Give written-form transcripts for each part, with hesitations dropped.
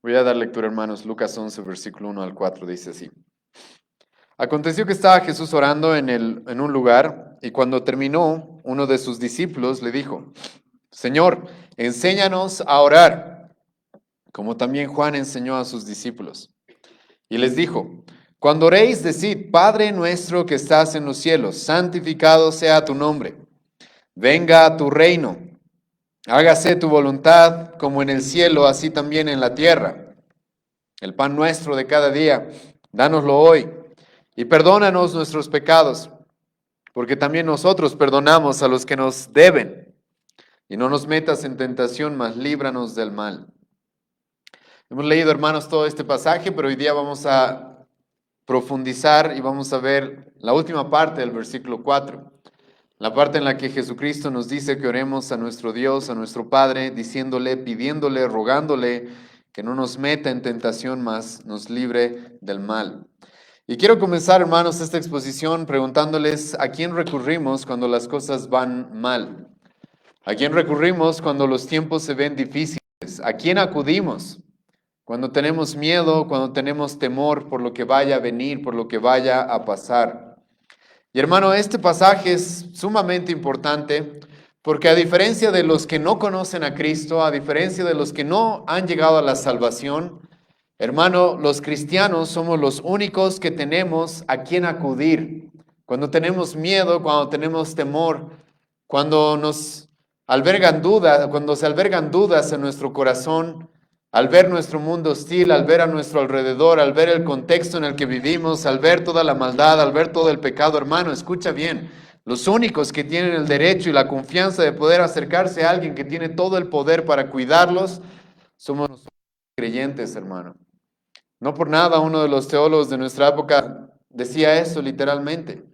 Voy a dar lectura, hermanos. Lucas 11, versículo 1 al 4, dice así. Aconteció que estaba Jesús orando en un lugar, y cuando terminó, uno de sus discípulos le dijo, Señor, enséñanos a orar, como también Juan enseñó a sus discípulos. Y les dijo, cuando oréis, decid, Padre nuestro que estás en los cielos, santificado sea tu nombre. Venga a tu reino. Hágase tu voluntad como en el cielo, así también en la tierra. El pan nuestro de cada día, dánoslo hoy. Y perdónanos nuestros pecados, porque también nosotros perdonamos a los que nos deben. Y no nos metas en tentación, mas líbranos del mal. Hemos leído, hermanos, todo este pasaje, pero hoy día vamos a profundizar y vamos a ver la última parte del versículo 4. La parte en la que Jesucristo nos dice que oremos a nuestro Dios, a nuestro Padre, diciéndole, pidiéndole, rogándole que no nos meta en tentación, mas nos libre del mal. Y quiero comenzar, hermanos, esta exposición preguntándoles a quién recurrimos cuando las cosas van mal. ¿A quién recurrimos cuando los tiempos se ven difíciles? ¿A quién acudimos cuando tenemos miedo, cuando tenemos temor por lo que vaya a venir, por lo que vaya a pasar? Y hermano, este pasaje es sumamente importante porque a diferencia de los que no conocen a Cristo, a diferencia de los que no han llegado a la salvación, hermano, los cristianos somos los únicos que tenemos a quien acudir. Cuando tenemos miedo, cuando tenemos temor, cuando nos albergan dudas, cuando se albergan dudas en nuestro corazón, al ver nuestro mundo hostil, al ver a nuestro alrededor, al ver el contexto en el que vivimos, al ver toda la maldad, al ver todo el pecado, hermano, escucha bien, los únicos que tienen el derecho y la confianza de poder acercarse a alguien que tiene todo el poder para cuidarlos, somos nosotros creyentes, hermano. No por nada uno de los teólogos de nuestra época decía eso literalmente.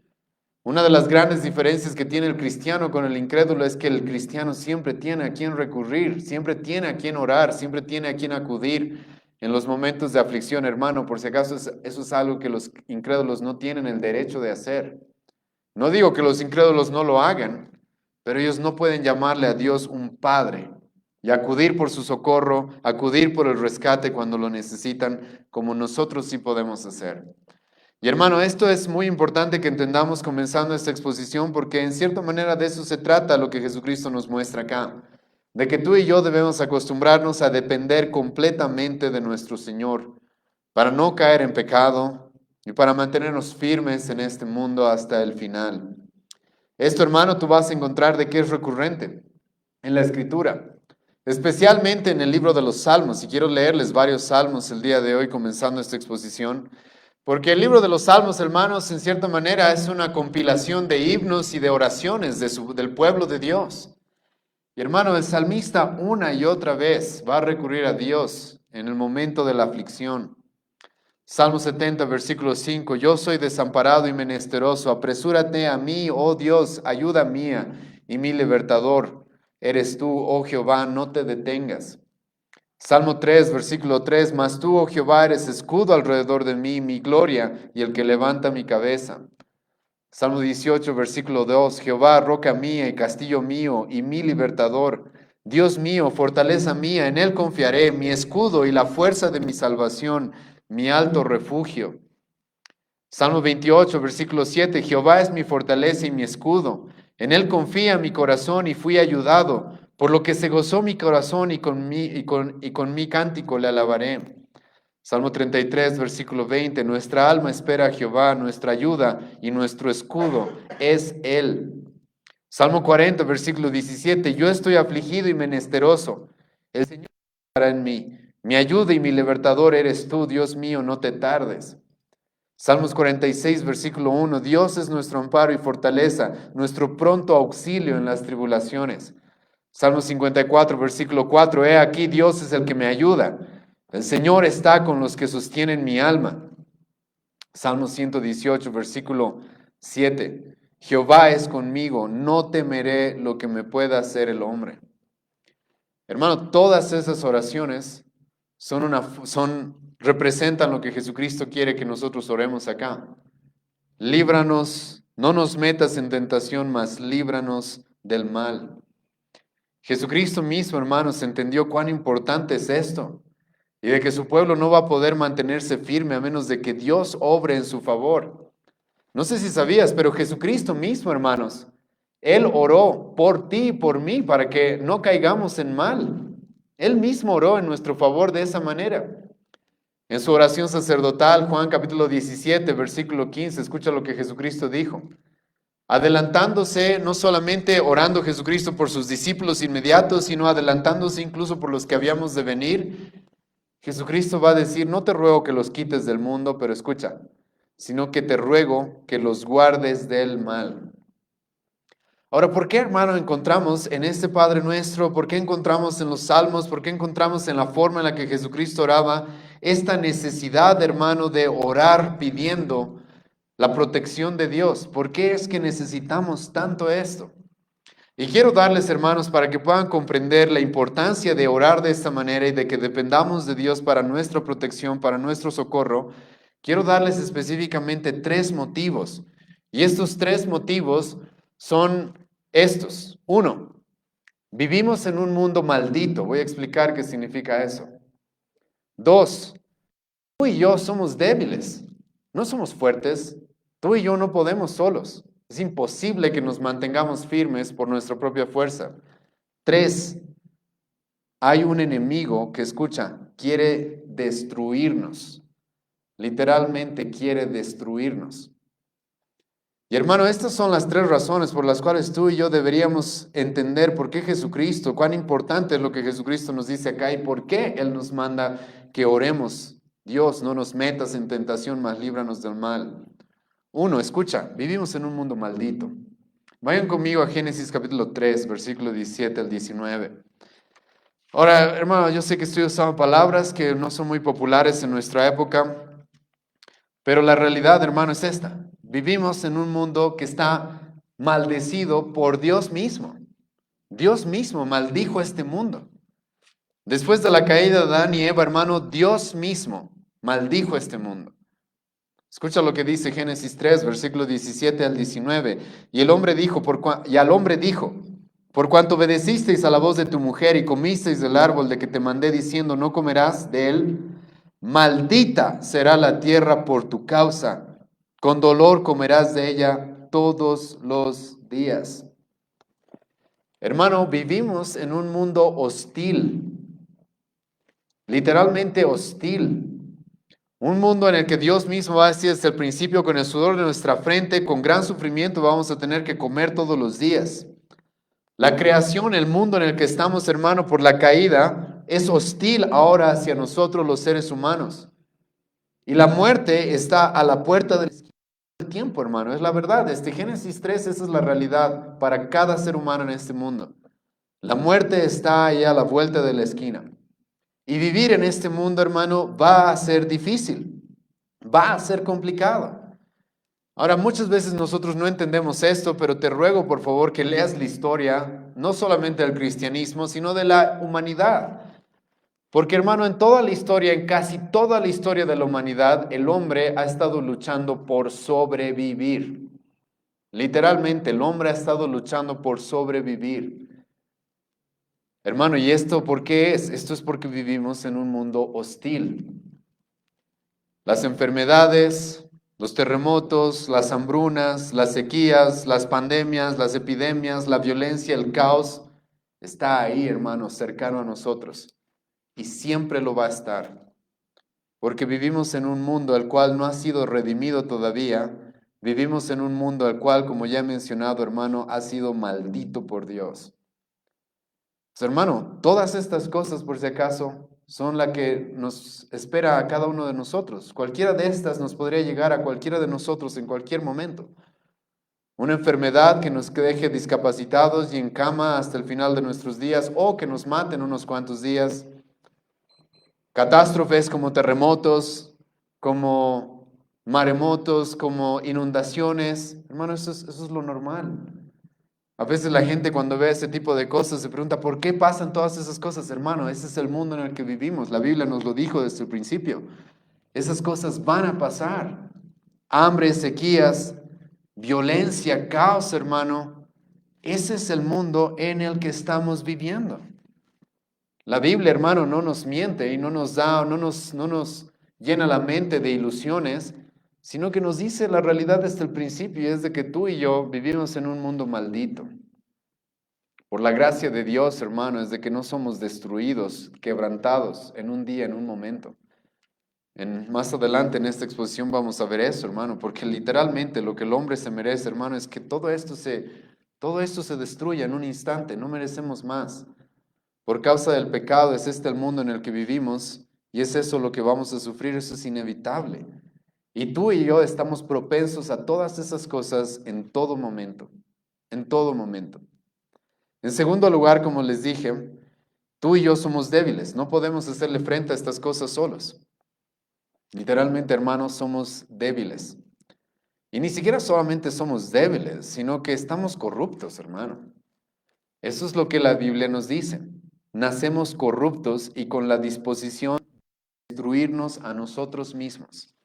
Una de las grandes diferencias que tiene el cristiano con el incrédulo es que el cristiano siempre tiene a quien recurrir, siempre tiene a quien orar, siempre tiene a quien acudir en los momentos de aflicción, hermano. Por si acaso eso es algo que los incrédulos no tienen el derecho de hacer. No digo que los incrédulos no lo hagan, pero ellos no pueden llamarle a Dios un padre y acudir por su socorro, acudir por el rescate cuando lo necesitan, como nosotros sí podemos hacer. Y hermano, esto es muy importante que entendamos comenzando esta exposición porque en cierta manera de eso se trata lo que Jesucristo nos muestra acá, de que tú y yo debemos acostumbrarnos a depender completamente de nuestro Señor para no caer en pecado y para mantenernos firmes en este mundo hasta el final. Esto, hermano, tú vas a encontrar de qué es recurrente en la Escritura, especialmente en el libro de los Salmos. Y quiero leerles varios salmos el día de hoy comenzando esta exposición. Porque el libro de los Salmos, hermanos, en cierta manera es una compilación de himnos y de oraciones del pueblo de Dios. Y hermano, el salmista una y otra vez va a recurrir a Dios en el momento de la aflicción. Salmo 70, versículo 5, yo soy desamparado y menesteroso, apresúrate a mí, oh Dios, ayuda mía y mi libertador. Eres tú, oh Jehová, no te detengas. Salmo 3, versículo 3, mas tú, oh Jehová, eres escudo alrededor de mí, mi gloria y el que levanta mi cabeza. Salmo 18, versículo 2, Jehová, roca mía y castillo mío y mi libertador. Dios mío, fortaleza mía, en él confiaré, mi escudo y la fuerza de mi salvación, mi alto refugio. Salmo 28, versículo 7, Jehová es mi fortaleza y mi escudo. En él confía mi corazón y fui ayudado. Por lo que se gozó mi corazón y con mi cántico le alabaré. Salmo 33, versículo 20. Nuestra alma espera a Jehová, nuestra ayuda y nuestro escudo es Él. Salmo 40, versículo 17. Yo estoy afligido y menesteroso. El Señor estará en mí. Mi ayuda y mi libertador eres tú, Dios mío, no te tardes. Salmos 46, versículo 1. Dios es nuestro amparo y fortaleza, nuestro pronto auxilio en las tribulaciones. Salmo 54, versículo 4, he aquí Dios es el que me ayuda. El Señor está con los que sostienen mi alma. Salmo 118, versículo 7, Jehová es conmigo, no temeré lo que me pueda hacer el hombre. Hermano, todas esas oraciones representan lo que Jesucristo quiere que nosotros oremos acá. Líbranos, no nos metas en tentación, mas líbranos del mal. Jesucristo mismo, hermanos, entendió cuán importante es esto. y de que su pueblo no va a poder mantenerse firme a menos de que Dios obre en su favor. No sé si sabías, pero Jesucristo mismo, hermanos, Él oró por ti y por mí para que no caigamos en mal. Él mismo oró en nuestro favor de esa manera. En su oración sacerdotal, Juan capítulo 17, versículo 15, escucha lo que Jesucristo dijo. Adelantándose, no solamente orando Jesucristo por sus discípulos inmediatos, sino adelantándose incluso por los que habíamos de venir, Jesucristo va a decir, no te ruego que los quites del mundo, pero escucha, sino que te ruego que los guardes del mal. Ahora, ¿por qué, hermano, encontramos en este Padre Nuestro, por qué encontramos en los Salmos, por qué encontramos en la forma en la que Jesucristo oraba esta necesidad, hermano, de orar pidiendo la protección de Dios? ¿Por qué es que necesitamos tanto esto? Y quiero darles, hermanos, para que puedan comprender la importancia de orar de esta manera y de que dependamos de Dios para nuestra protección, para nuestro socorro, quiero darles específicamente 3 motivos. Y estos 3 motivos son estos. 1, vivimos en un mundo maldito. Voy a explicar qué significa eso. 2, tú y yo somos débiles, no somos fuertes. Tú y yo no podemos solos. Es imposible que nos mantengamos firmes por nuestra propia fuerza. 3, hay un enemigo que, escucha, quiere destruirnos. Literalmente quiere destruirnos. Y hermano, estas son las 3 razones por las cuales tú y yo deberíamos entender por qué Jesucristo, cuán importante es lo que Jesucristo nos dice acá y por qué Él nos manda que oremos. Dios, no nos metas en tentación, mas líbranos del mal. 1, escucha, vivimos en un mundo maldito. Vayan conmigo a Génesis capítulo 3, versículo 17 al 19. Ahora, hermano, yo sé que estoy usando palabras que no son muy populares en nuestra época, pero la realidad, hermano, es esta. Vivimos en un mundo que está maldecido por Dios mismo. Dios mismo maldijo este mundo. Después de la caída de Adán y Eva, hermano, Dios mismo maldijo este mundo. Escucha lo que dice Génesis 3, versículo 17 al 19. Y al hombre dijo, por cuanto obedecisteis a la voz de tu mujer y comisteis del árbol de que te mandé diciendo, no comerás de él, maldita será la tierra por tu causa, con dolor comerás de ella todos los días. Hermano, vivimos en un mundo hostil, literalmente hostil. Un mundo en el que Dios mismo va a decir desde el principio, con el sudor de nuestra frente, con gran sufrimiento vamos a tener que comer todos los días. La creación, el mundo en el que estamos, hermano, por la caída, es hostil ahora hacia nosotros los seres humanos. Y la muerte está a la puerta del tiempo, hermano, es la verdad. Desde Génesis 3, esa es la realidad para cada ser humano en este mundo. La muerte está ahí a la vuelta de la esquina. Y vivir en este mundo, hermano, va a ser difícil, va a ser complicado. Ahora, muchas veces nosotros no entendemos esto, pero te ruego, por favor, que leas la historia, no solamente del cristianismo, sino de la humanidad. Porque, hermano, en toda la historia, en casi toda la historia de la humanidad, el hombre ha estado luchando por sobrevivir. Literalmente, el hombre ha estado luchando por sobrevivir. Hermano, ¿y esto por qué es? Esto es porque vivimos en un mundo hostil. Las enfermedades, los terremotos, las hambrunas, las sequías, las pandemias, las epidemias, la violencia, el caos, está ahí, hermano, cercano a nosotros. Y siempre lo va a estar. Porque vivimos en un mundo al cual no ha sido redimido todavía. Vivimos en un mundo al cual, como ya he mencionado, hermano, ha sido maldito por Dios. Pues, hermano, todas estas cosas, por si acaso, son la que nos espera a cada uno de nosotros. Cualquiera de estas nos podría llegar a cualquiera de nosotros en cualquier momento. Una enfermedad que nos deje discapacitados y en cama hasta el final de nuestros días o que nos mate en unos cuantos días. Catástrofes como terremotos, como maremotos, como inundaciones. Hermano, eso es lo normal. A veces la gente cuando ve ese tipo de cosas se pregunta, ¿por qué pasan todas esas cosas? Hermano, ese es el mundo en el que vivimos. La Biblia nos lo dijo desde el principio. Esas cosas van a pasar. Hambre, sequías, violencia, caos, hermano. Ese es el mundo en el que estamos viviendo. La Biblia, hermano, no nos miente y no nos llena la mente de ilusiones, sino que nos dice la realidad desde el principio, y es de que tú y yo vivimos en un mundo maldito. Por la gracia de Dios, hermano, es de que no somos destruidos, quebrantados en un día, en un momento. Más adelante en esta exposición vamos a ver eso, hermano, porque literalmente lo que el hombre se merece, hermano, es que todo esto se destruya en un instante, no merecemos más. Por causa del pecado es este el mundo en el que vivimos y es eso lo que vamos a sufrir, eso es inevitable. Y tú y yo estamos propensos a todas esas cosas en todo momento, en todo momento. En segundo lugar, como les dije, tú y yo somos débiles, no podemos hacerle frente a estas cosas solos. Literalmente, hermanos, somos débiles. Y ni siquiera solamente somos débiles, sino que estamos corruptos, hermano. Eso es lo que la Biblia nos dice. Nacemos corruptos y con la disposición de destruirnos a nosotros mismos.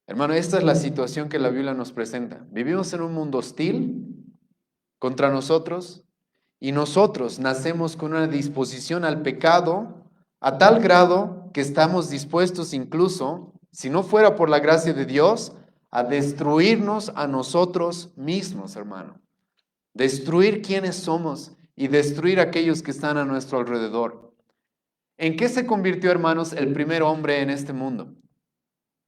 Hermano, esta es la situación que la Biblia nos presenta. Vivimos en un mundo hostil contra nosotros y nosotros nacemos con una disposición al pecado a tal grado que estamos dispuestos incluso, si no fuera por la gracia de Dios, a destruirnos a nosotros mismos, hermano. Destruir quienes somos y destruir aquellos que están a nuestro alrededor. ¿En qué se convirtió, hermanos, el primer hombre en este mundo?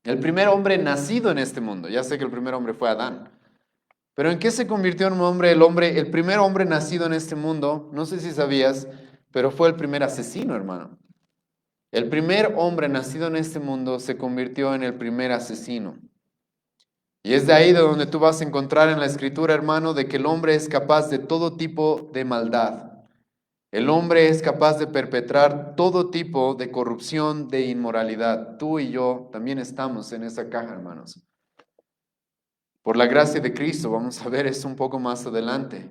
El primer hombre nacido en este mundo. Ya sé que el primer hombre fue Adán. Pero ¿en qué se convirtió en un hombre, el primer hombre nacido en este mundo? No sé si sabías, pero fue el primer asesino, hermano. El primer hombre nacido en este mundo se convirtió en el primer asesino. Y es de ahí de donde tú vas a encontrar en la escritura, hermano, de que el hombre es capaz de todo tipo de maldad. El hombre es capaz de perpetrar todo tipo de corrupción, de inmoralidad. Tú y yo también estamos en esa caja, hermanos. Por la gracia de Cristo, vamos a ver eso un poco más adelante.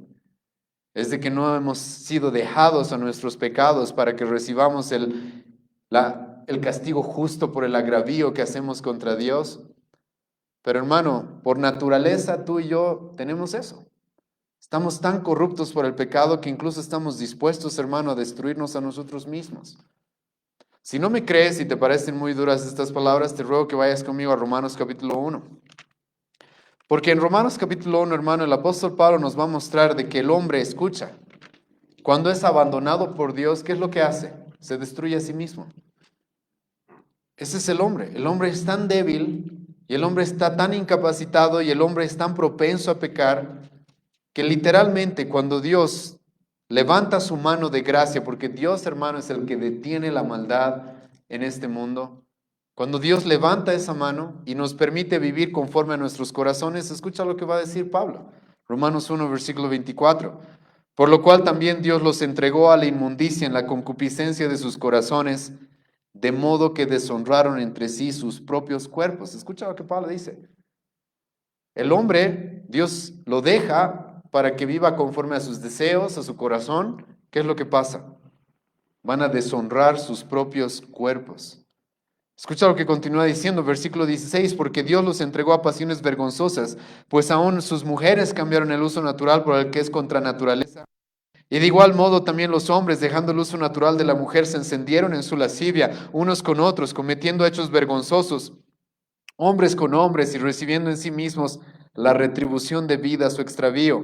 Es de que no hemos sido dejados a nuestros pecados para que recibamos el castigo justo por el agravio que hacemos contra Dios. Pero hermano, por naturaleza tú y yo tenemos eso. Estamos tan corruptos por el pecado que incluso estamos dispuestos, hermano, a destruirnos a nosotros mismos. Si no me crees y te parecen muy duras estas palabras, te ruego que vayas conmigo a Romanos capítulo 1. Porque en Romanos capítulo 1, hermano, el apóstol Pablo nos va a mostrar de que el hombre escucha. Cuando es abandonado por Dios, ¿qué es lo que hace? Se destruye a sí mismo. Ese es el hombre. El hombre es tan débil y el hombre está tan incapacitado y el hombre es tan propenso a pecar que literalmente cuando Dios levanta su mano de gracia, porque Dios, hermano, es el que detiene la maldad en este mundo, cuando Dios levanta esa mano y nos permite vivir conforme a nuestros corazones, escucha lo que va a decir Pablo. Romanos 1, versículo 24. Por lo cual también Dios los entregó a la inmundicia en la concupiscencia de sus corazones, de modo que deshonraron entre sí sus propios cuerpos. Escucha lo que Pablo dice. El hombre, Dios lo deja para que viva conforme a sus deseos, a su corazón. ¿Qué es lo que pasa? Van a deshonrar sus propios cuerpos. Escucha lo que continúa diciendo, versículo 16, porque Dios los entregó a pasiones vergonzosas, pues aún sus mujeres cambiaron el uso natural por el que es contra naturaleza. Y de igual modo también los hombres, dejando el uso natural de la mujer, se encendieron en su lascivia unos con otros, cometiendo hechos vergonzosos, hombres con hombres y recibiendo en sí mismos la retribución debida a su extravío.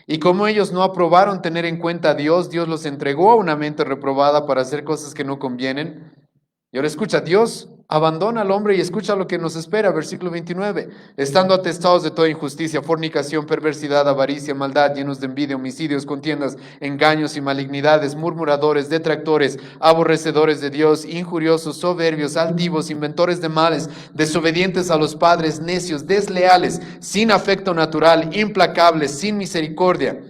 Y como ellos no aprobaron tener en cuenta a Dios, Dios los entregó a una mente reprobada para hacer cosas que no convienen. Y ahora escucha, Dios abandona al hombre y escucha lo que nos espera, versículo 29. Estando atestados de toda injusticia, fornicación, perversidad, avaricia, maldad, llenos de envidia, homicidios, contiendas, engaños y malignidades, murmuradores, detractores, aborrecedores de Dios, injuriosos, soberbios, altivos, inventores de males, desobedientes a los padres, necios, desleales, sin afecto natural, implacables, sin misericordia,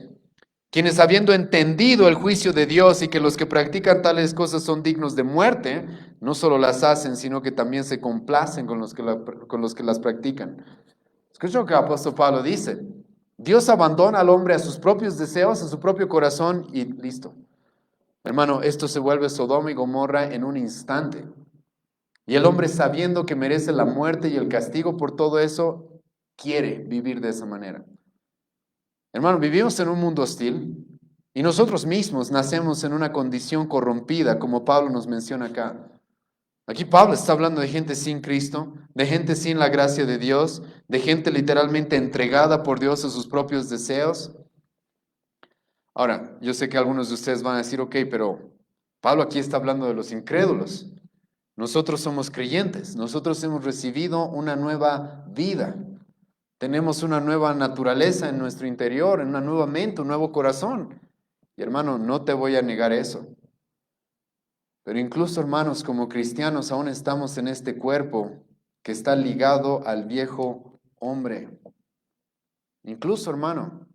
quienes habiendo entendido el juicio de Dios y que los que practican tales cosas son dignos de muerte, no solo las hacen, sino que también se complacen con los que las practican. Escucha lo que el apóstol Pablo dice. Dios abandona al hombre a sus propios deseos, a su propio corazón y listo. Hermano, esto se vuelve Sodoma y Gomorra en un instante. Y el hombre, sabiendo que merece la muerte y el castigo por todo eso, quiere vivir de esa manera. Hermano, vivimos en un mundo hostil. Y nosotros mismos nacemos en una condición corrompida, como Pablo nos menciona acá. Aquí Pablo está hablando de gente sin Cristo, de gente sin la gracia de Dios, de gente literalmente entregada por Dios a sus propios deseos. Ahora, yo sé que algunos de ustedes van a decir, ok, pero Pablo aquí está hablando de los incrédulos. Nosotros somos creyentes, nosotros hemos recibido una nueva vida, tenemos una nueva naturaleza en nuestro interior, en una nueva mente, un nuevo corazón. Y hermano, no te voy a negar eso. Pero incluso, hermanos, como cristianos aún estamos en este cuerpo que está ligado al viejo hombre. Incluso, hermano,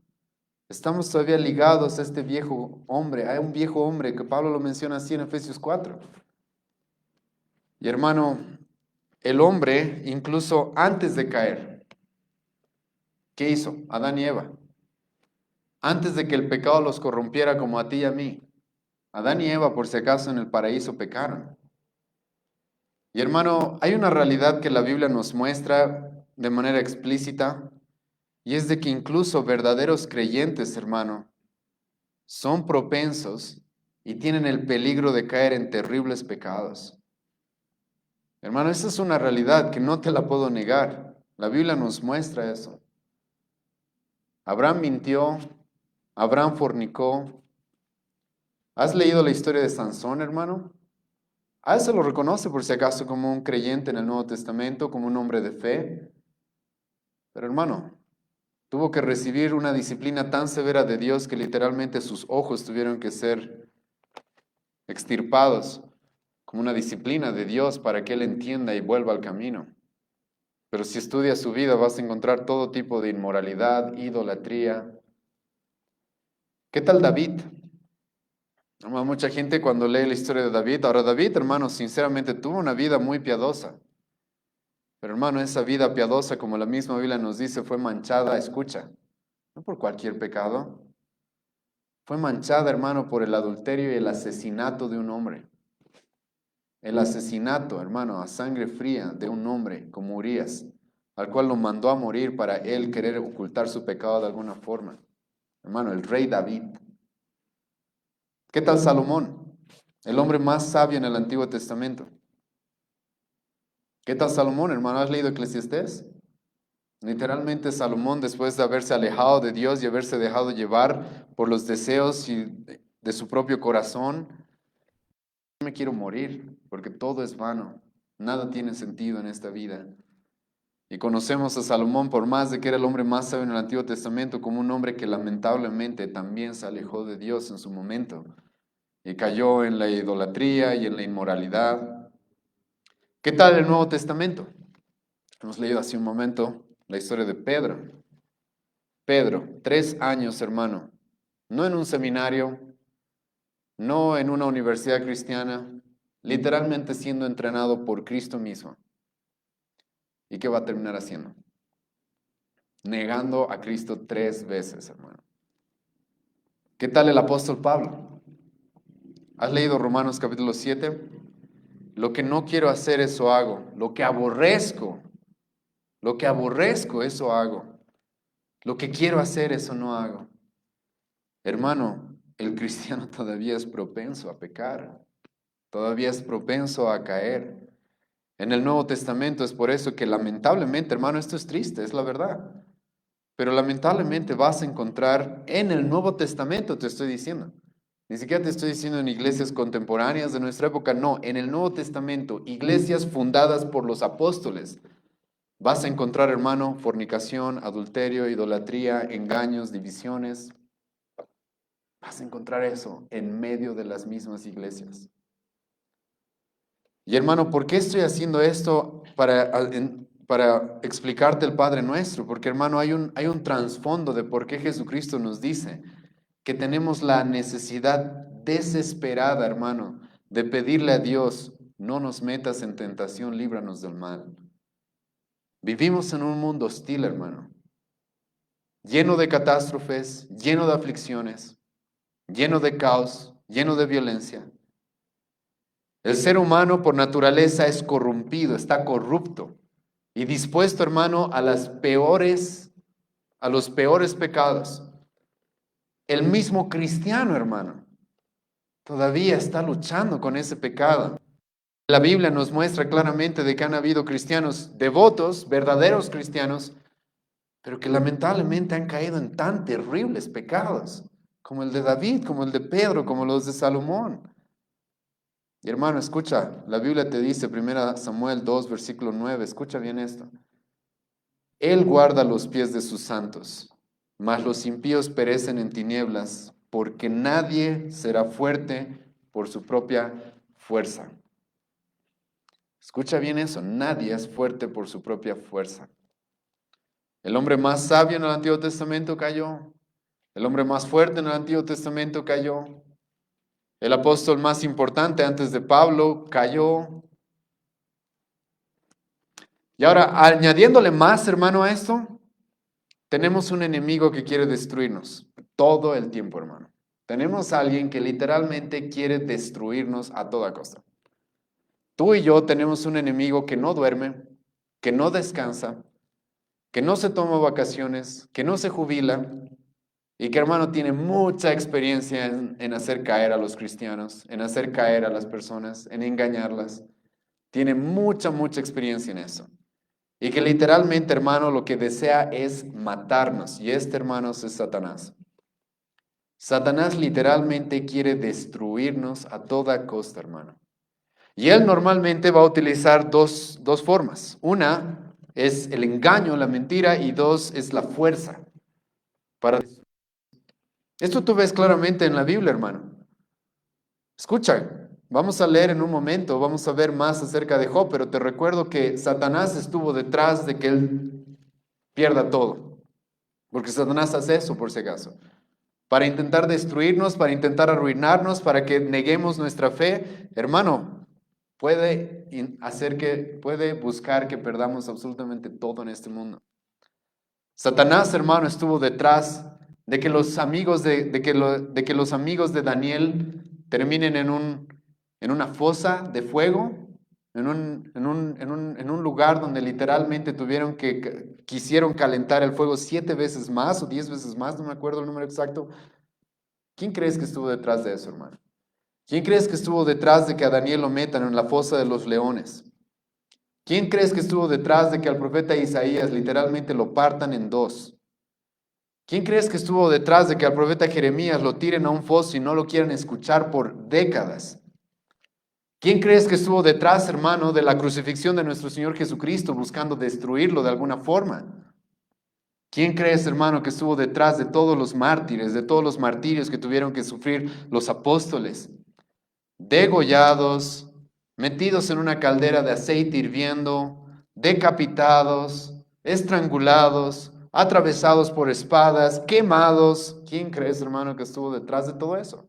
estamos todavía ligados a este viejo hombre. Hay un viejo hombre que Pablo lo menciona así en Efesios 4. Y hermano, el hombre, incluso antes de caer, ¿qué hizo? Adán y Eva. Antes de que el pecado los corrompiera como a ti y a mí. Adán y Eva, por si acaso, en el paraíso pecaron. Y hermano, hay una realidad que la Biblia nos muestra de manera explícita, y es de que incluso verdaderos creyentes, hermano, son propensos y tienen el peligro de caer en terribles pecados. Hermano, esa es una realidad que no te la puedo negar. La Biblia nos muestra eso. Abraham mintió, Abraham fornicó. ¿Has leído la historia de Sansón, hermano? A él se lo reconoce por si acaso como un creyente en el Nuevo Testamento, como un hombre de fe. Pero hermano, tuvo que recibir una disciplina tan severa de Dios que literalmente sus ojos tuvieron que ser extirpados como una disciplina de Dios para que él entienda y vuelva al camino. Pero si estudias su vida vas a encontrar todo tipo de inmoralidad, idolatría. ¿Qué tal David? Mucha gente cuando lee la historia de David, ahora David, hermano, sinceramente tuvo una vida muy piadosa. Pero hermano, esa vida piadosa, como la misma Biblia nos dice, fue manchada, escucha, no por cualquier pecado. Fue manchada, hermano, por el adulterio y el asesinato de un hombre. El asesinato, hermano, a sangre fría de un hombre como Urías, al cual lo mandó a morir para él querer ocultar su pecado de alguna forma. Hermano, el rey David. ¿Qué tal Salomón? El hombre más sabio en el Antiguo Testamento. ¿Qué tal Salomón, hermano? ¿Has leído Eclesiastés? Literalmente Salomón, después de haberse alejado de Dios y haberse dejado llevar por los deseos de su propio corazón, me quiero morir porque todo es vano, nada tiene sentido en esta vida. Y conocemos a Salomón, por más de que era el hombre más sabio en el Antiguo Testamento, como un hombre que lamentablemente también se alejó de Dios en su momento y cayó en la idolatría y en la inmoralidad. ¿Qué tal el Nuevo Testamento? Hemos leído hace un momento la historia de Pedro. Pedro, 3 años, hermano, no en un seminario, no en una universidad cristiana, literalmente siendo entrenado por Cristo mismo. ¿Y qué va a terminar haciendo? Negando a Cristo 3 veces, hermano. ¿Qué tal el apóstol Pablo? ¿Has leído Romanos capítulo 7? Lo que no quiero hacer, eso hago. Lo que aborrezco, eso hago. Lo que quiero hacer, eso no hago. Hermano, el cristiano todavía es propenso a pecar, todavía es propenso a caer. En el Nuevo Testamento es por eso que lamentablemente, hermano, esto es triste, es la verdad. Pero lamentablemente vas a encontrar en el Nuevo Testamento, te estoy diciendo. Ni siquiera te estoy diciendo en iglesias contemporáneas de nuestra época, no, en el Nuevo Testamento, iglesias fundadas por los apóstoles. Vas a encontrar, hermano, fornicación, adulterio, idolatría, engaños, divisiones. Vas a encontrar eso en medio de las mismas iglesias. Y hermano, ¿por qué estoy haciendo esto para explicarte el Padre Nuestro? Porque hermano, hay un trasfondo de por qué Jesucristo nos dice que tenemos la necesidad desesperada, hermano, de pedirle a Dios, no nos metas en tentación, líbranos del mal. Vivimos en un mundo hostil, hermano, lleno de catástrofes, lleno de aflicciones, lleno de caos, lleno de violencia. El ser humano por naturaleza es corrompido, está corrupto y dispuesto, hermano, a los peores pecados. El mismo cristiano, hermano, todavía está luchando con ese pecado. La Biblia nos muestra claramente de que han habido cristianos devotos, verdaderos cristianos, pero que lamentablemente han caído en tan terribles pecados, como el de David, como el de Pedro, como los de Salomón. Y hermano, escucha, la Biblia te dice, 1 Samuel 2, versículo 9, escucha bien esto. Él guarda los pies de sus santos, mas los impíos perecen en tinieblas, porque nadie será fuerte por su propia fuerza. Escucha bien eso, nadie es fuerte por su propia fuerza. El hombre más sabio en el Antiguo Testamento cayó. El hombre más fuerte en el Antiguo Testamento cayó. El apóstol más importante antes de Pablo cayó. Y ahora, añadiéndole más, hermano, a esto, tenemos un enemigo que quiere destruirnos todo el tiempo, hermano. Tenemos a alguien que literalmente quiere destruirnos a toda costa. Tú y yo tenemos un enemigo que no duerme, que no descansa, que no se toma vacaciones, que no se jubila y que, hermano, tiene mucha experiencia en hacer caer a los cristianos, en hacer caer a las personas, en engañarlas. Tiene mucha experiencia en eso. Y que literalmente, hermano, lo que desea es matarnos. Y este, hermanos, es Satanás. Satanás literalmente quiere destruirnos a toda costa, hermano. Y él normalmente va a utilizar dos formas. Una es el engaño, la mentira, y dos es la fuerza. Esto tú ves claramente en la Biblia, hermano. Escucha, vamos a leer en un momento, vamos a ver más acerca de Job, pero te recuerdo que Satanás estuvo detrás de que él pierda todo. Porque Satanás hace eso, por si acaso. Para intentar destruirnos, para intentar arruinarnos, para que neguemos nuestra fe, hermano, puede buscar que perdamos absolutamente todo en este mundo. Satanás, hermano, estuvo detrás de que los amigos de que los amigos de Daniel terminen en una fosa de fuego, en un lugar donde literalmente quisieron calentar el fuego 7 veces más o 10 veces más, no me acuerdo el número exacto. ¿Quién crees que estuvo detrás de eso, hermano? ¿Quién crees que estuvo detrás de que a Daniel lo metan en la fosa de los leones? ¿Quién crees que estuvo detrás de que al profeta Isaías literalmente lo partan en dos? ¿Quién crees que estuvo detrás de que al profeta Jeremías lo tiren a un foso y no lo quieran escuchar por décadas? ¿Quién crees que estuvo detrás, hermano, de la crucifixión de nuestro Señor Jesucristo buscando destruirlo de alguna forma? ¿Quién crees, hermano, que estuvo detrás de todos los mártires, de todos los martirios que tuvieron que sufrir los apóstoles? Degollados, metidos en una caldera de aceite hirviendo, decapitados, estrangulados, atravesados por espadas, quemados. ¿Quién crees, hermano, que estuvo detrás de todo eso?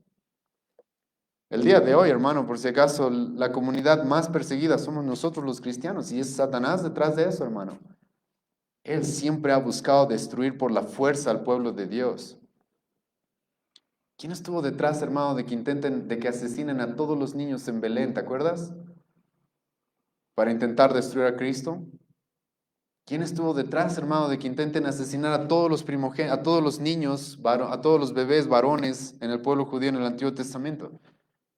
El día de hoy, hermano, por si acaso, la comunidad más perseguida somos nosotros los cristianos y es Satanás detrás de eso, hermano. Él siempre ha buscado destruir por la fuerza al pueblo de Dios. ¿Quién estuvo detrás, hermano, de que asesinen a todos los niños en Belén? ¿Te acuerdas? Para intentar destruir a Cristo. ¿Quién estuvo detrás, hermano, de que intenten asesinar a todos los a todos los niños, a todos los bebés varones en el pueblo judío en el Antiguo Testamento?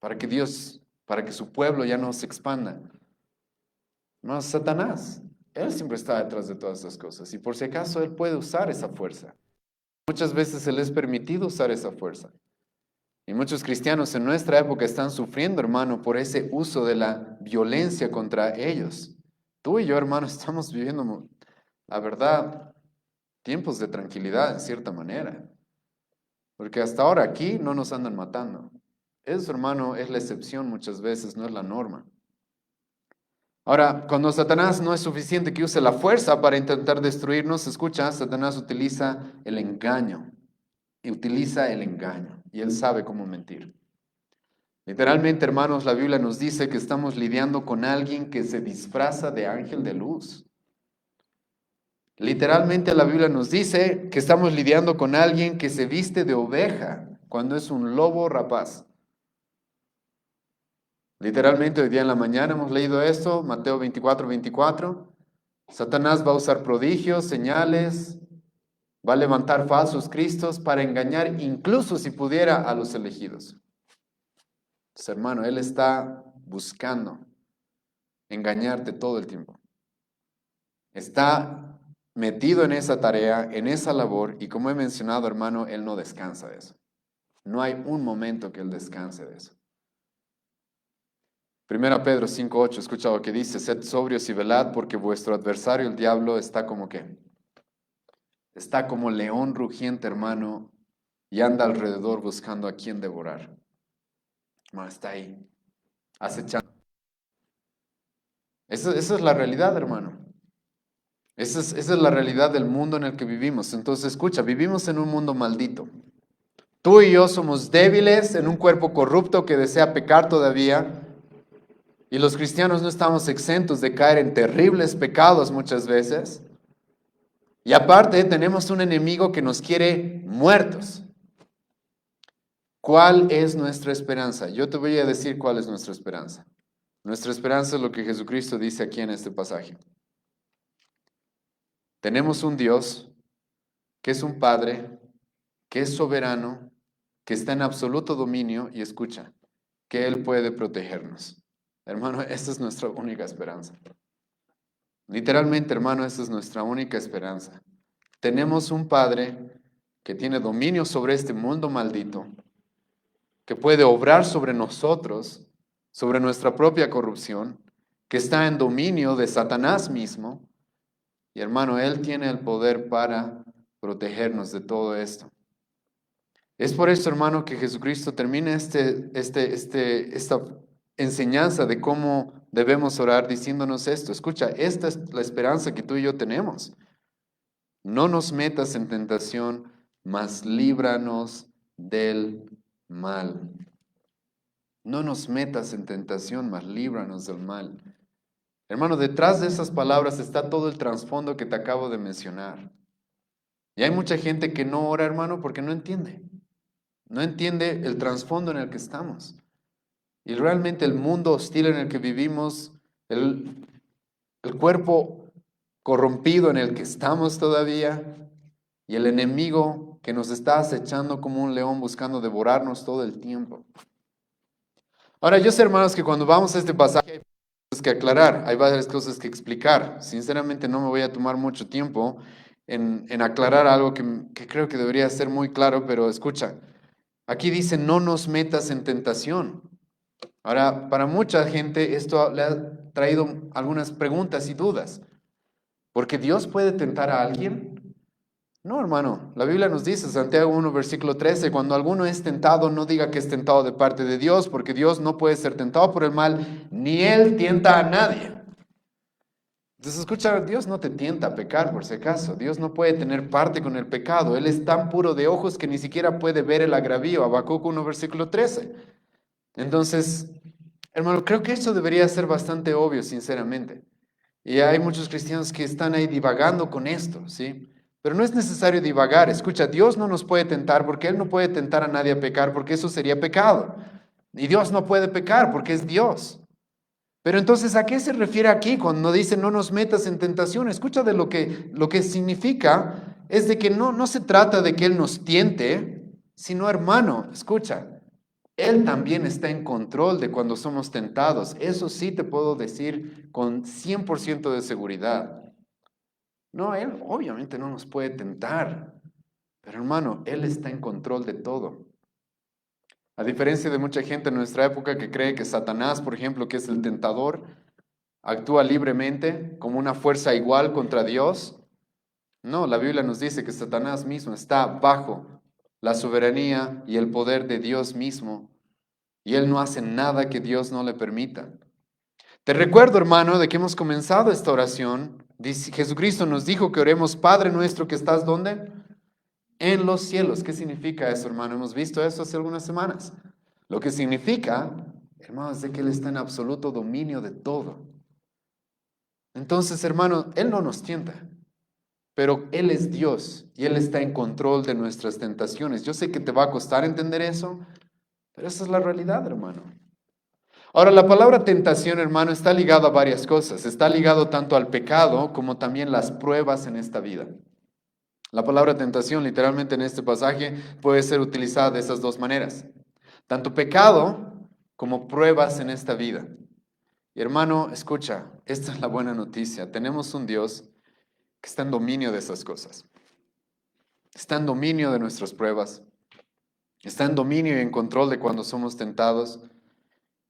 Para que su pueblo ya no se expanda. No, Satanás. Él siempre está detrás de todas esas cosas. Y por si acaso, él puede usar esa fuerza. Muchas veces se les es permitido usar esa fuerza. Y muchos cristianos en nuestra época están sufriendo, hermano, por ese uso de la violencia contra ellos. Tú y yo, hermano, estamos viviendo, la verdad, tiempos de tranquilidad, en cierta manera. Porque hasta ahora aquí no nos andan matando. Eso, hermano, es la excepción muchas veces, no es la norma. Ahora, cuando Satanás no es suficiente que use la fuerza para intentar destruirnos, escucha, Satanás utiliza el engaño. Y utiliza el engaño. Y él sabe cómo mentir. Literalmente, hermanos, la Biblia nos dice que estamos lidiando con alguien que se disfraza de ángel de luz. Literalmente la Biblia nos dice que estamos lidiando con alguien que se viste de oveja cuando es un lobo rapaz. Literalmente hoy día en la mañana hemos leído esto, Mateo 24:24. Satanás va a usar prodigios, señales, Va a levantar falsos cristos para engañar, incluso si pudiera, a los elegidos. Entonces, hermano, Él está buscando engañarte todo el tiempo. Está metido en esa tarea, en esa labor, y como he mencionado, hermano, Él no descansa de eso. No hay un momento que Él descanse de eso. 1 Pedro 5:8, escucha lo que dice: sed sobrios y velad, porque vuestro adversario, el diablo, está como ¿qué? Está como león rugiente, hermano, y anda alrededor buscando a quien devorar. Hermano, está ahí, acechando. Esa es la realidad, hermano. Esa es la realidad del mundo en el que vivimos. Entonces, escucha, vivimos en un mundo maldito. Tú y yo somos débiles en un cuerpo corrupto que desea pecar todavía. Y los cristianos no estamos exentos de caer en terribles pecados muchas veces. Y aparte tenemos un enemigo que nos quiere muertos. ¿Cuál es nuestra esperanza? Yo te voy a decir cuál es nuestra esperanza. Nuestra esperanza es lo que Jesucristo dice aquí en este pasaje. Tenemos un Dios que es un Padre, que es soberano, que está en absoluto dominio y escucha, que Él puede protegernos. Hermano, esa es nuestra única esperanza. Literalmente, hermano, esa es nuestra única esperanza. Tenemos un Padre que tiene dominio sobre este mundo maldito, que puede obrar sobre nosotros, sobre nuestra propia corrupción, que está en dominio de Satanás mismo. Y hermano, Él tiene el poder para protegernos de todo esto. Es por eso, hermano, que Jesucristo termina esta enseñanza de cómo debemos orar diciéndonos esto. Escucha, esta es la esperanza que tú y yo tenemos. No nos metas en tentación, mas líbranos del mal. No nos metas en tentación, mas líbranos del mal. Hermano, detrás de esas palabras está todo el trasfondo que te acabo de mencionar. Y hay mucha gente que no ora, hermano, porque no entiende. No entiende el trasfondo en el que estamos. Y realmente el mundo hostil en el que vivimos, el cuerpo corrompido en el que estamos todavía, y el enemigo que nos está acechando como un león buscando devorarnos todo el tiempo. Ahora, yo sé, hermanos, que cuando vamos a este pasaje hay cosas que aclarar, hay varias cosas que explicar. Sinceramente no me voy a tomar mucho tiempo en aclarar algo que creo que debería ser muy claro, pero escucha. Aquí dice, no nos metas en tentación. Ahora, para mucha gente esto le ha traído algunas preguntas y dudas. ¿Porque Dios puede tentar a alguien? No, hermano. La Biblia nos dice, Santiago 1, versículo 13, cuando alguno es tentado, no diga que es tentado de parte de Dios, porque Dios no puede ser tentado por el mal, ni Él tienta a nadie. Entonces, escucha, Dios no te tienta a pecar, por si acaso. Dios no puede tener parte con el pecado. Él es tan puro de ojos que ni siquiera puede ver el agravio. Habacuc 1, versículo 13. Entonces, hermano, creo que eso debería ser bastante obvio, sinceramente. Y hay muchos cristianos que están ahí divagando con esto, ¿sí? Pero no es necesario divagar. Escucha, Dios no nos puede tentar porque Él no puede tentar a nadie a pecar porque eso sería pecado. Y Dios no puede pecar porque es Dios. Pero entonces, ¿a qué se refiere aquí cuando dice no nos metas en tentación? Escucha de lo que significa es de que no se trata de que Él nos tiente, sino hermano, escucha, Él también está en control de cuando somos tentados. Eso sí te puedo decir con 100% de seguridad. No, Él obviamente no nos puede tentar, pero hermano, Él está en control de todo. A diferencia de mucha gente en nuestra época que cree que Satanás, por ejemplo, que es el tentador, actúa libremente como una fuerza igual contra Dios. No, la Biblia nos dice que Satanás mismo está bajo la soberanía y el poder de Dios mismo y él no hace nada que Dios no le permita. Te recuerdo, hermano, de que hemos comenzado esta oración. Jesucristo nos dijo que oremos, Padre nuestro que estás, ¿dónde? En los cielos. ¿Qué significa eso, hermano? Hemos visto eso hace algunas semanas. Lo que significa, hermano, es de que Él está en absoluto dominio de todo. Entonces, hermano, Él no nos tienta, pero Él es Dios y Él está en control de nuestras tentaciones. Yo sé que te va a costar entender eso, pero esa es la realidad, hermano. Ahora, la palabra tentación, hermano, está ligada a varias cosas. Está ligado tanto al pecado como también las pruebas en esta vida. La palabra tentación literalmente en este pasaje puede ser utilizada de esas dos maneras. Tanto pecado como pruebas en esta vida. Y hermano, escucha, esta es la buena noticia. Tenemos un Dios que está en dominio de esas cosas. Está en dominio de nuestras pruebas. Está en dominio y en control de cuando somos tentados.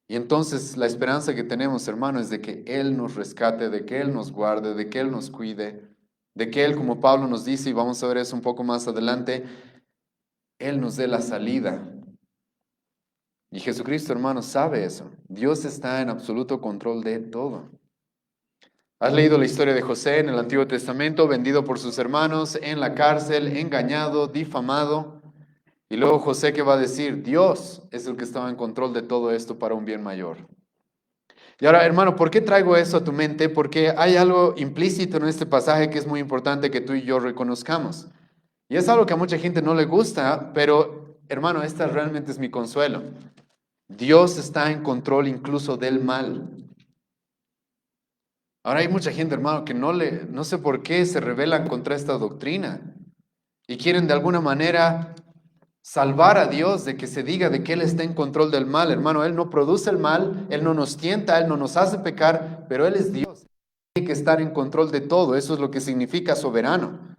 Y entonces la esperanza que tenemos, hermano, es de que Él nos rescate, de que Él nos guarde, de que Él nos cuide, de que Él, como Pablo nos dice, y vamos a ver eso un poco más adelante, Él nos dé la salida. Y Jesucristo, hermano, sabe eso. Dios está en absoluto control de todo. ¿Has leído la historia de José en el Antiguo Testamento, vendido por sus hermanos, en la cárcel, engañado, difamado? Y luego José, ¿qué va a decir? Dios es el que estaba en control de todo esto para un bien mayor. Y ahora, hermano, ¿por qué traigo eso a tu mente? Porque hay algo implícito en este pasaje que es muy importante que tú y yo reconozcamos. Y es algo que a mucha gente no le gusta, pero, hermano, esta realmente es mi consuelo. Dios está en control incluso del mal. Ahora hay mucha gente, hermano, que no sé por qué se rebelan contra esta doctrina y quieren de alguna manera salvar a Dios de que se diga de que Él está en control del mal. Hermano, Él no produce el mal, Él no nos tienta, Él no nos hace pecar, pero Él es Dios. Tiene que estar en control de todo. Eso es lo que significa soberano.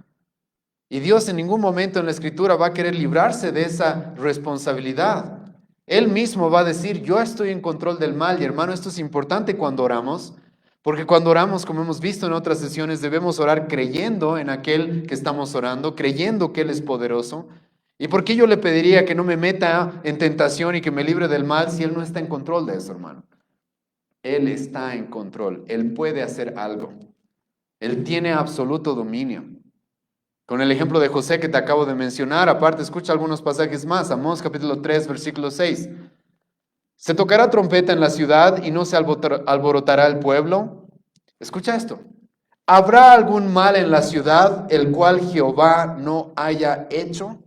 Y Dios en ningún momento en la Escritura va a querer librarse de esa responsabilidad. Él mismo va a decir, yo estoy en control del mal. Y hermano, esto es importante cuando oramos, porque cuando oramos, como hemos visto en otras sesiones, debemos orar creyendo en aquel que estamos orando, creyendo que Él es poderoso. ¿Y por qué yo le pediría que no me meta en tentación y que me libre del mal si Él no está en control de eso, hermano? Él está en control, Él puede hacer algo. Él tiene absoluto dominio. Con el ejemplo de José que te acabo de mencionar, aparte escucha algunos pasajes más. Amós capítulo 3, versículo 6. Se tocará trompeta en la ciudad y no se alborotará el pueblo. Escucha esto. ¿Habrá algún mal en la ciudad el cual Jehová no haya hecho?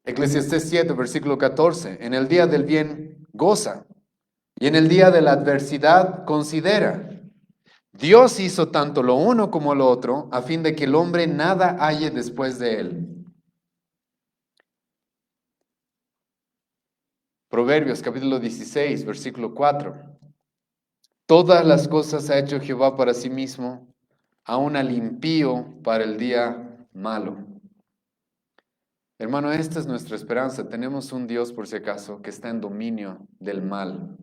Eclesiastés 7, versículo 14. En el día del bien goza y en el día de la adversidad considera. Dios hizo tanto lo uno como lo otro a fin de que el hombre nada halle después de él. Proverbios capítulo 16, versículo 4. Todas las cosas ha hecho Jehová para sí mismo, aun al impío para el día malo. Hermano, esta es nuestra esperanza. Tenemos un Dios, por si acaso, que está en dominio del mal.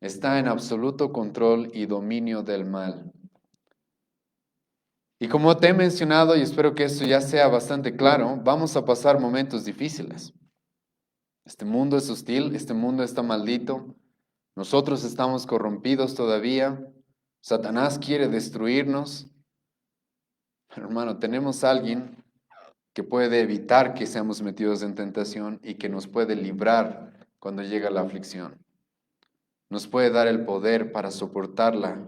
Está en absoluto control y dominio del mal. Y como te he mencionado, y espero que esto ya sea bastante claro, vamos a pasar momentos difíciles. Este mundo es hostil, este mundo está maldito, nosotros estamos corrompidos todavía, Satanás quiere destruirnos. Pero hermano, tenemos a alguien que puede evitar que seamos metidos en tentación y que nos puede librar cuando llega la aflicción. Nos puede dar el poder para soportarla.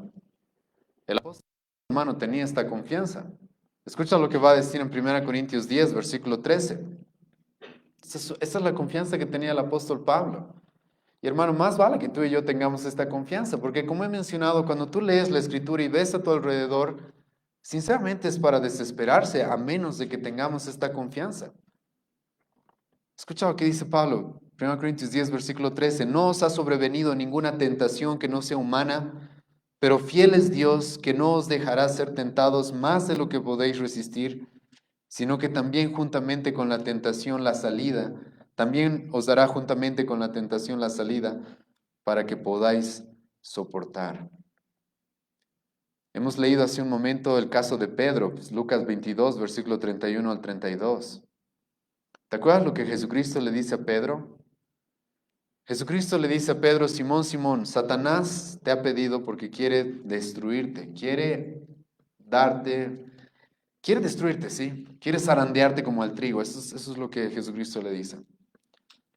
El apóstol, hermano, tenía esta confianza. Escucha lo que va a decir en 1 Corintios 10, versículo 13. Esa es la confianza que tenía el apóstol Pablo. Y hermano, más vale que tú y yo tengamos esta confianza, porque como he mencionado, cuando tú lees la escritura y ves a tu alrededor, sinceramente es para desesperarse a menos de que tengamos esta confianza. Escucha lo que dice Pablo, 1 Corintios 10, versículo 13, no os ha sobrevenido ninguna tentación que no sea humana, pero fiel es Dios que no os dejará ser tentados más de lo que podéis resistir, sino que también juntamente con la tentación la salida, también os dará juntamente con la tentación la salida para que podáis soportar. Hemos leído hace un momento el caso de Pedro, pues, Lucas 22, versículo 31 al 32. ¿Te acuerdas lo que Jesucristo le dice a Pedro? Jesucristo le dice a Pedro, Simón, Simón, Satanás te ha pedido porque quiere destruirte, darte, quiere destruirte, ¿sí? Quiere zarandearte como al trigo. Eso es lo que Jesucristo le dice.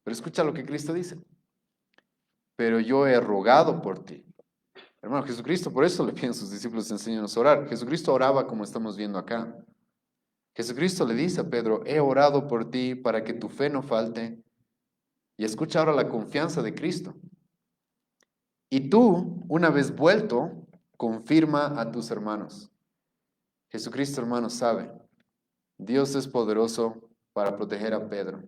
Pero escucha lo que Cristo dice. Pero yo he rogado por ti. Hermano, Jesucristo, por eso le piden a sus discípulos, enséñanos a orar. Jesucristo oraba como estamos viendo acá. Jesucristo le dice a Pedro, he orado por ti para que tu fe no falte. Y escucha ahora la confianza de Cristo. Y tú, una vez vuelto, confirma a tus hermanos. Jesucristo, hermano, sabe, Dios es poderoso para proteger a Pedro.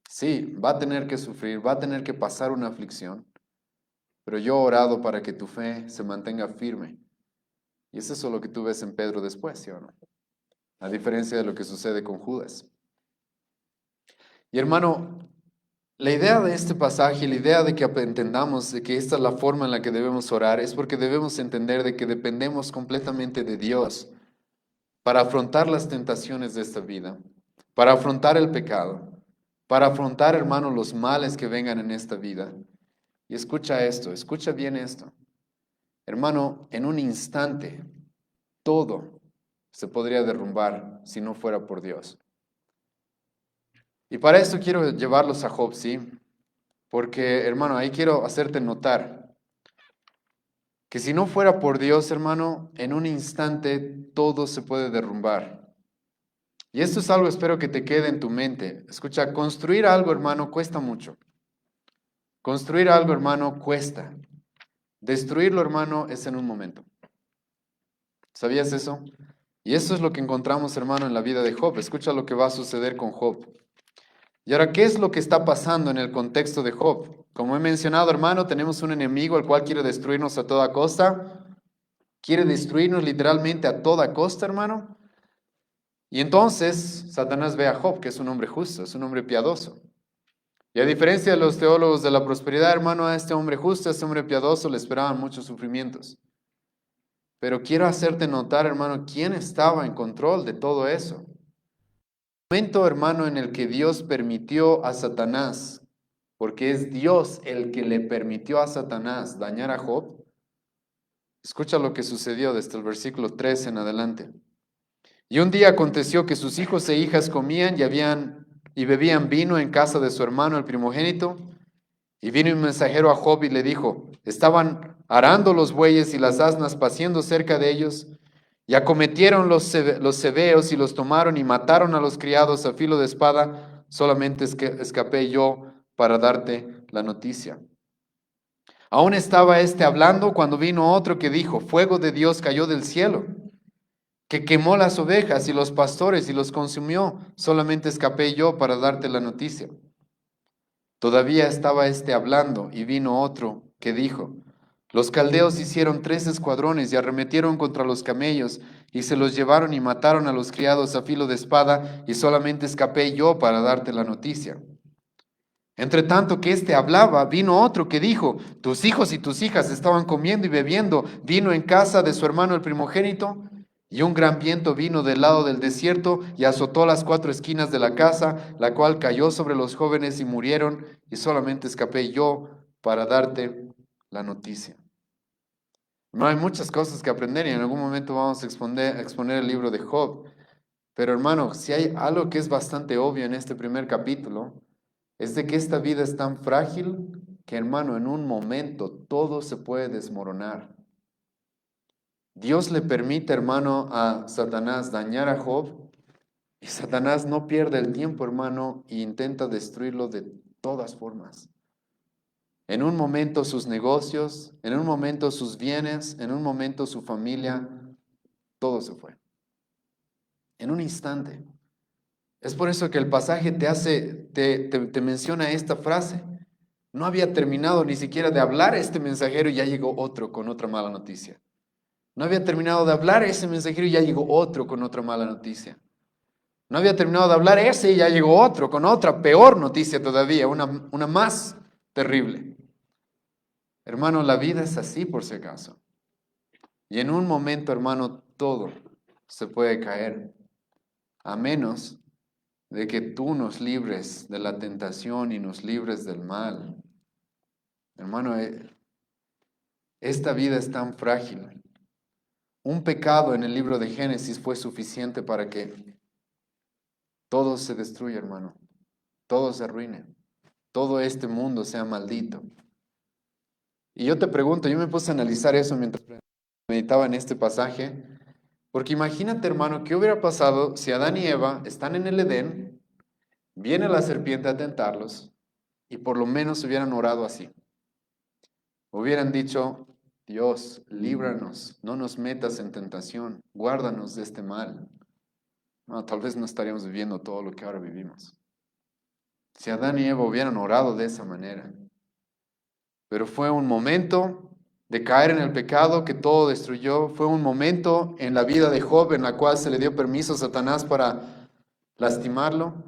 Sí, va a tener que sufrir, va a tener que pasar una aflicción, pero yo he orado para que tu fe se mantenga firme. Y es eso lo que tú ves en Pedro después, ¿sí o no? A diferencia de lo que sucede con Judas. Y hermano, la idea de este pasaje, la idea de que entendamos de que esta es la forma en la que debemos orar, es porque debemos entender de que dependemos completamente de Dios para afrontar las tentaciones de esta vida, para afrontar el pecado, para afrontar, hermano, los males que vengan en esta vida. Y escucha esto, escucha bien esto. Hermano, en un instante, todo se podría derrumbar si no fuera por Dios. Y para esto quiero llevarlos a Job, ¿sí? Porque, hermano, ahí quiero hacerte notar que si no fuera por Dios, hermano, en un instante todo se puede derrumbar. Y esto es algo, espero que te quede en tu mente. Escucha, construir algo, hermano, cuesta mucho. Construir algo, hermano, cuesta. Destruirlo, hermano, es en un momento. ¿Sabías eso? Y eso es lo que encontramos, hermano, en la vida de Job. Escucha lo que va a suceder con Job. Y ahora, ¿qué es lo que está pasando en el contexto de Job? Como he mencionado, hermano, tenemos un enemigo el cual quiere destruirnos a toda costa. Quiere destruirnos literalmente a toda costa, hermano. Y entonces Satanás ve a Job, que es un hombre justo, es un hombre piadoso. Y a diferencia de los teólogos de la prosperidad, hermano, a este hombre justo, a este hombre piadoso le esperaban muchos sufrimientos. Pero quiero hacerte notar, hermano, quién estaba en control de todo eso. El momento, hermano, en el que Dios permitió a Satanás, porque es Dios el que le permitió a Satanás dañar a Job, escucha lo que sucedió desde el versículo 3 en adelante. Y un día aconteció que sus hijos e hijas comían y bebían vino en casa de su hermano el primogénito. Y vino un mensajero a Job y le dijo, estaban arando los bueyes y las asnas paciendo cerca de ellos, y acometieron los cebeos y los tomaron y mataron a los criados a filo de espada, solamente escapé yo para darte la noticia. Aún estaba éste hablando cuando vino otro que dijo, fuego de Dios cayó del cielo, que quemó las ovejas y los pastores y los consumió, solamente escapé yo para darte la noticia. Todavía estaba éste hablando y vino otro que dijo, los caldeos hicieron 3 escuadrones y arremetieron contra los camellos y se los llevaron y mataron a los criados a filo de espada y solamente escapé yo para darte la noticia. Entre tanto que éste hablaba, vino otro que dijo, tus hijos y tus hijas estaban comiendo y bebiendo vino en casa de su hermano el primogénito, y un gran viento vino del lado del desierto y azotó las 4 esquinas de la casa, la cual cayó sobre los jóvenes y murieron, y solamente escapé yo para darte la noticia. No hay muchas cosas que aprender y en algún momento vamos a exponer el libro de Job. Pero hermano, si hay algo que es bastante obvio en este primer capítulo, es de que esta vida es tan frágil que, hermano, en un momento todo se puede desmoronar. Dios le permite, hermano, a Satanás dañar a Job y Satanás no pierde el tiempo, hermano, e intenta destruirlo de todas formas. En un momento sus negocios, en un momento sus bienes, en un momento su familia, todo se fue. En un instante. Es por eso que el pasaje te menciona esta frase. No había terminado ni siquiera de hablar este mensajero y ya llegó otro con otra mala noticia. No había terminado de hablar ese mensajero y ya llegó otro con otra mala noticia. No había terminado de hablar ese y ya llegó otro con otra peor noticia todavía, una más terrible. Hermano, la vida es así por si acaso. Y en un momento, hermano, todo se puede caer, a menos de que tú nos libres de la tentación y nos libres del mal. Hermano, esta vida es tan frágil. Un pecado en el libro de Génesis fue suficiente para que todo se destruya, hermano. Todo se arruine. Todo este mundo sea maldito. Y yo te pregunto, yo me puse a analizar eso mientras meditaba en este pasaje, porque imagínate, hermano, qué hubiera pasado si Adán y Eva están en el Edén, viene la serpiente a tentarlos y por lo menos hubieran orado así. Hubieran dicho, Dios, líbranos, no nos metas en tentación, guárdanos de este mal. No, tal vez no estaríamos viviendo todo lo que ahora vivimos. Si Adán y Eva hubieran orado de esa manera. Pero fue un momento de caer en el pecado que todo destruyó. Fue un momento en la vida de Job en la cual se le dio permiso a Satanás para lastimarlo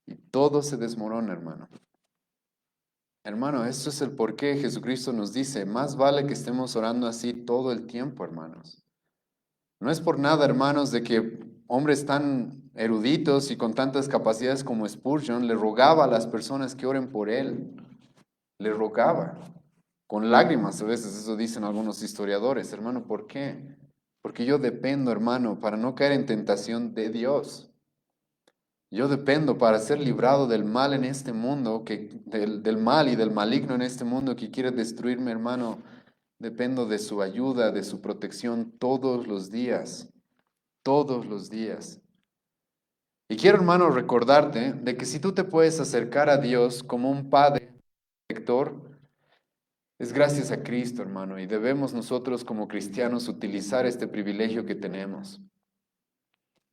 y todo se desmorona, hermano. Hermano, esto es el por qué Jesucristo nos dice, más vale que estemos orando así todo el tiempo, hermanos. No es por nada, hermanos, de que hombres tan eruditos y con tantas capacidades como Spurgeon le rogaba a las personas que oren por él. Le rogaba, con lágrimas a veces, eso dicen algunos historiadores. Hermano, ¿por qué? Porque yo dependo, hermano, para no caer en tentación de Dios. Yo dependo para ser librado del mal en este mundo, del mal y del maligno en este mundo que quiere destruirme, hermano. Dependo de su ayuda, de su protección todos los días, todos los días. Y quiero, hermano, recordarte de que si tú te puedes acercar a Dios como un padre protector, es gracias a Cristo, hermano, y debemos nosotros como cristianos utilizar este privilegio que tenemos.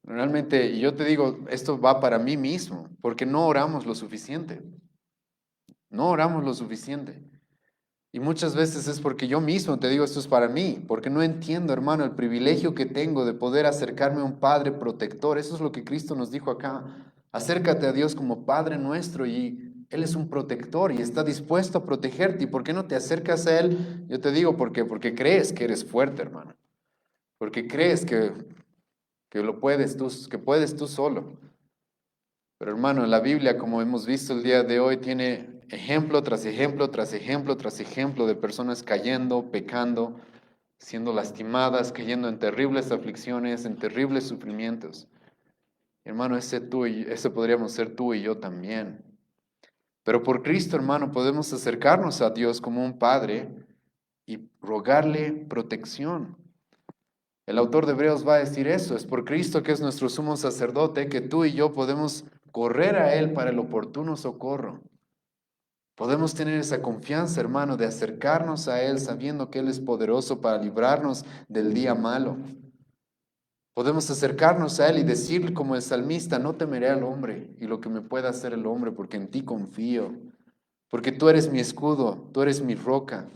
Realmente, y yo te digo, esto va para mí mismo, porque no oramos lo suficiente. No oramos lo suficiente. Y muchas veces es porque yo mismo te digo, esto es para mí, porque no entiendo, hermano, el privilegio que tengo de poder acercarme a un Padre protector. Eso es lo que Cristo nos dijo acá. Acércate a Dios como Padre nuestro y Él es un protector y está dispuesto a protegerte. ¿Y por qué no te acercas a Él? Yo te digo, ¿por qué? Porque crees que eres fuerte, hermano. Porque crees que lo puedes tú, que puedes tú solo. Pero hermano, la Biblia, como hemos visto el día de hoy, tiene ejemplo tras ejemplo, tras ejemplo, tras ejemplo de personas cayendo, pecando, siendo lastimadas, cayendo en terribles aflicciones, en terribles sufrimientos. Hermano, ese podríamos ser tú y yo también. Pero por Cristo, hermano, podemos acercarnos a Dios como un Padre y rogarle protección. El autor de Hebreos va a decir eso, es por Cristo que es nuestro sumo sacerdote, que tú y yo podemos correr a Él para el oportuno socorro. Podemos tener esa confianza, hermano, de acercarnos a Él sabiendo que Él es poderoso para librarnos del día malo. Podemos acercarnos a Él y decir como el salmista, no temeré al hombre y lo que me pueda hacer el hombre, porque en ti confío, porque tú eres mi escudo, tú eres mi roca.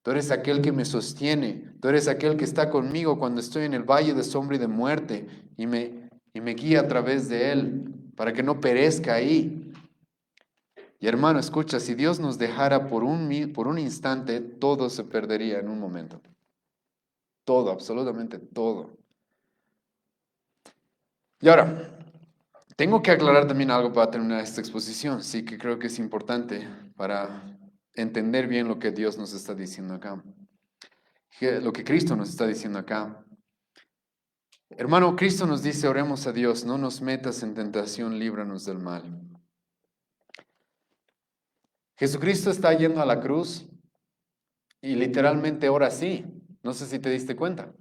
Tú eres aquel que me sostiene, tú eres aquel que está conmigo cuando estoy en el valle de sombra y de muerte y me guía a través de él para que no perezca ahí. Y hermano, escucha, si Dios nos dejara por un instante, todo se perdería en un momento. Todo, absolutamente todo. Y ahora, tengo que aclarar también algo para terminar esta exposición, sí que creo que es importante para entender bien lo que Dios nos está diciendo acá. Lo que Cristo nos está diciendo acá. Hermano, Cristo nos dice, oremos a Dios, no nos metas en tentación, líbranos del mal. Jesucristo está yendo a la cruz y literalmente ora así. No sé si te diste cuenta.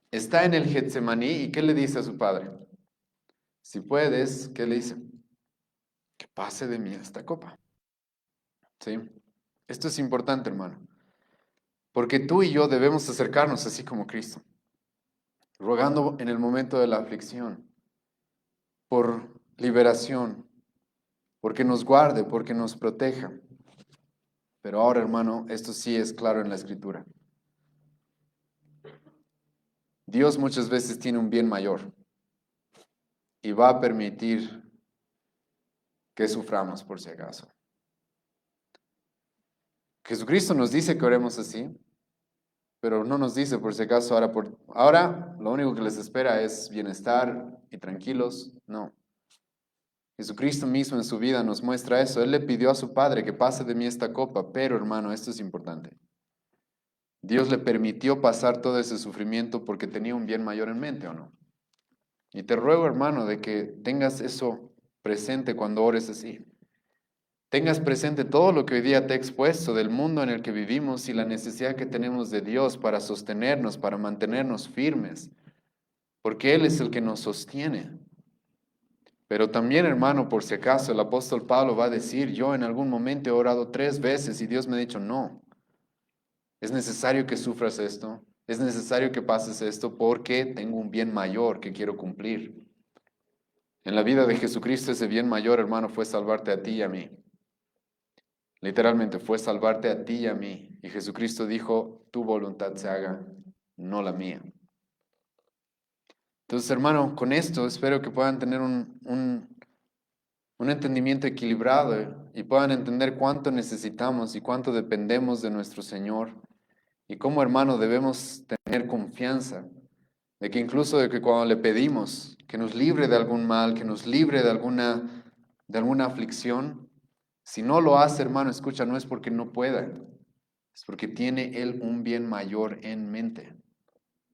Está en el Getsemaní y ¿qué le dice a su padre? Si puedes, ¿qué le dice? Que pase de mí esta copa. ¿Sí? Esto es importante, hermano. Porque tú y yo debemos acercarnos así como Cristo, rogando en el momento de la aflicción, por liberación, porque nos guarde, porque nos proteja. Pero ahora, hermano, esto sí es claro en la Escritura. Dios muchas veces tiene un bien mayor y va a permitir que suframos por si acaso. Jesucristo nos dice que oremos así, pero no nos dice por si acaso ahora lo único que les espera es bienestar y tranquilos. No. Jesucristo mismo en su vida nos muestra eso. Él le pidió a su Padre que pase de mí esta copa, pero hermano, esto es importante. Dios le permitió pasar todo ese sufrimiento porque tenía un bien mayor en mente, ¿o no? Y te ruego, hermano, de que tengas eso presente cuando ores así. Tengas presente todo lo que hoy día te he expuesto del mundo en el que vivimos y la necesidad que tenemos de Dios para sostenernos, para mantenernos firmes, porque Él es el que nos sostiene. Pero también, hermano, por si acaso, el apóstol Pablo va a decir, yo en algún momento he orado 3 veces y Dios me ha dicho no. Es necesario que sufras esto. Es necesario que pases esto porque tengo un bien mayor que quiero cumplir. En la vida de Jesucristo ese bien mayor, hermano, fue salvarte a ti y a mí. Literalmente fue salvarte a ti y a mí. Y Jesucristo dijo, tu voluntad se haga, no la mía. Entonces, hermano, con esto espero que puedan tener un entendimiento equilibrado y puedan entender cuánto necesitamos y cuánto dependemos de nuestro Señor. Y cómo, hermano, debemos tener confianza de que incluso de que cuando le pedimos que nos libre de algún mal, que nos libre de alguna aflicción, si no lo hace, hermano, escucha, no es porque no pueda, es porque tiene Él un bien mayor en mente.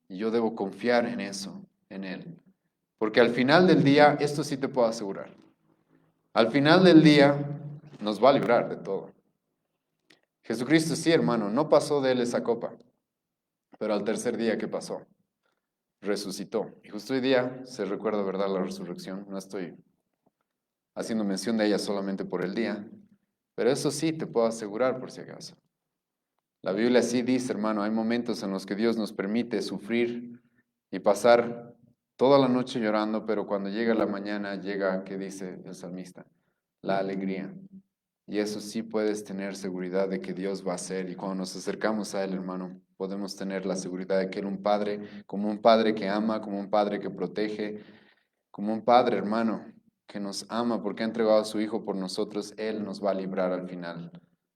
Y yo debo confiar en eso, en Él. Porque al final del día, esto sí te puedo asegurar, al final del día nos va a librar de todo. Jesucristo sí, hermano, no pasó de Él esa copa, pero al tercer día, ¿qué pasó? Resucitó. Y justo hoy día se recuerda, ¿verdad?, la resurrección. No estoy haciendo mención de ella solamente por el día, pero eso sí te puedo asegurar por si acaso. La Biblia sí dice, hermano, hay momentos en los que Dios nos permite sufrir y pasar toda la noche llorando, pero cuando llega la mañana, llega, ¿qué dice el salmista? La alegría. Y eso sí puedes tener seguridad de que Dios va a hacer. Y cuando nos acercamos a Él, hermano, podemos tener la seguridad de que Él es un Padre, como un Padre que ama, como un Padre que protege, como un Padre, hermano, que nos ama porque ha entregado a su Hijo por nosotros. Él nos va a librar al final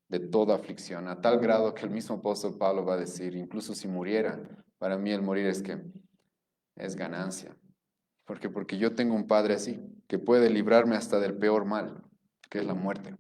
de toda aflicción, a tal grado que el mismo apóstol Pablo va a decir, incluso si muriera, para mí el morir es que es ganancia. Porque yo tengo un Padre así, que puede librarme hasta del peor mal, que es la muerte.